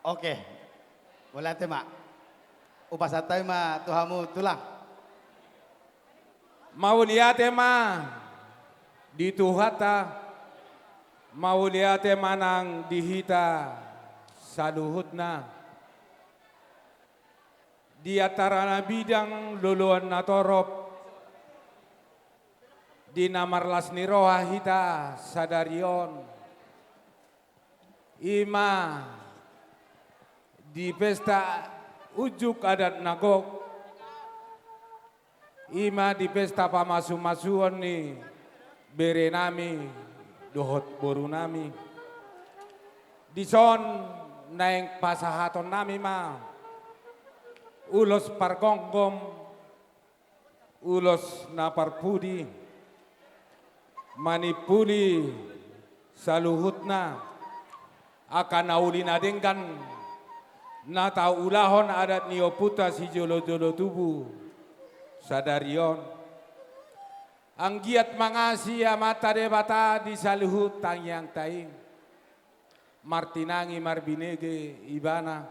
Oke, boleh tema. Upasatay ma tuhamu tulang. Mau lihat tema di tuhata, mau lihat manang dihita saluhutna. Di antara bidang luluan natorop, di namarlas niroha hita sadarion. Ima di pesta ujuk adat nagok, ima di pesta pamasu-masuan ni bere nami dohot boru nami. Di son naeng pasahaton nami ma ulos pargonggom, ulos naparpudi, manipuli saluhutna akan naulin adengkan na taulahon adat nioputa si jolo-jolo tubuh sadarion. Anggiat mangasi amata debata di saluhut tangyang taing. Martinangi marbinege ibana.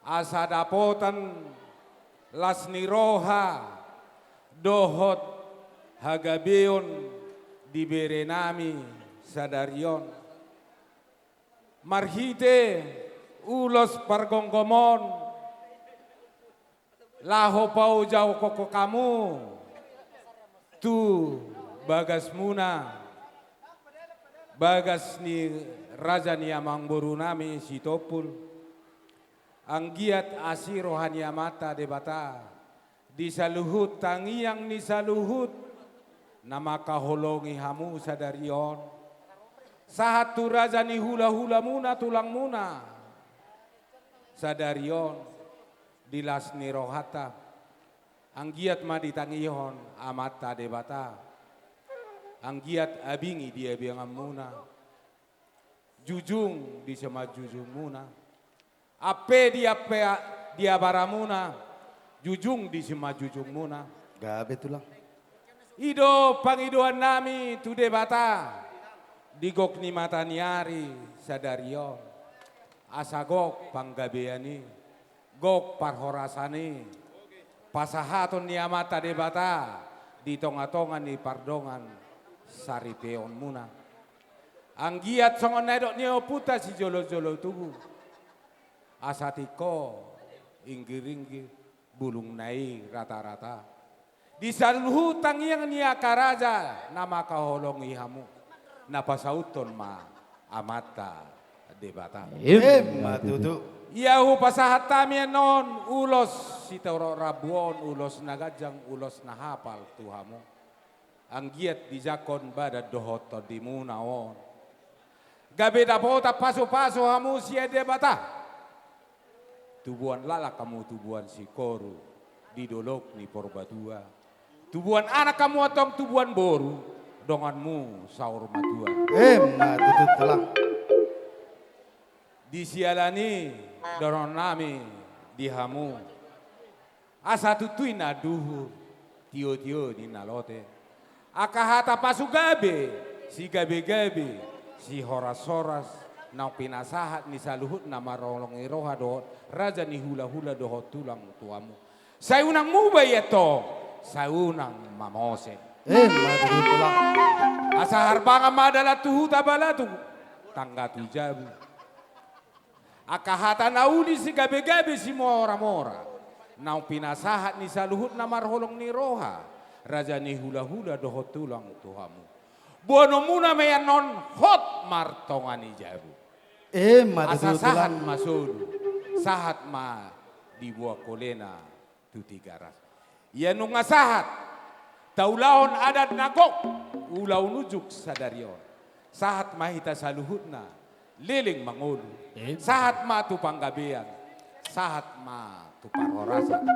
Asa dapotan lasniroha dohot hagabeon di berenami sadarion. Marhite ulos pargonggomon laho pau jauh koko kamu tu bagas muna bagas ni raja ni amang boru nami si topul anggiat asirohan mata debata di saluhut tangiang ni saluhut nama kaholongi hamu sadarion sahatu raja ni hula-hula muna tulang muna sadarion dilas ni rohata anggiat ma ditangihon amata debata anggiat abingi dia biang muna jujung di sema jujung muna ape dia baramuna jujung di sema jujung muna Gabe tulang. ido pangidoan nami tu debata digok ni mata niari sadarion asagok panggabeani gok parhorasani pasahaton ni amata debata di tonga-tongan ni pardongan saripeon muna anggiat songon nedok ni oputa si jolo-jolo tubuh asatiko inggir-inggir bulung naik rata-rata di saluhu tangiang ni akaraja nama kaholong ihamu napasauton ma amata debata Matutu. Yahu pasahat tamian non ulos si toro rabuon ulos nagajang ulos nahapal tuhamu anggiat di jakon badat dohoto di munaon gabe dapota paso-paso hamu si debata tubuan lala kamu tubuan si koru di dolok ni porbadua tubuan anak kamu atong tubuan boru donganmu saur madua Matutu tulang. disialani doron nami dihamu asa tutui na duhur tio-tio ni nalote akahata pasu gabe si gabe-gabe si horas-horas na pinasahat ni saluhut na marolong iroha dohot raja ni hula-hula dohot tulang tuamu sayunang mubay ito sayunang mamose Matutu tulang. asa harbangan madala tuhuta balatu tangga tujabu akahata nauli si gabe-gabe si mora-mora nau pinasahat ni saluhut na marholong ni roha raja ni hula-hula dohot tulang tuhamu buano muna mayan non hot martongan ni jabu asa Matutu sahat tulang. masul sahat ma di buah kolena tu tigaras ya nunga sahat taulahon adat nagok ulau nujuk sadarion sahat mahita saluhutna liling mangulu sahat ma tu panggabean sahat ma tu parhorasan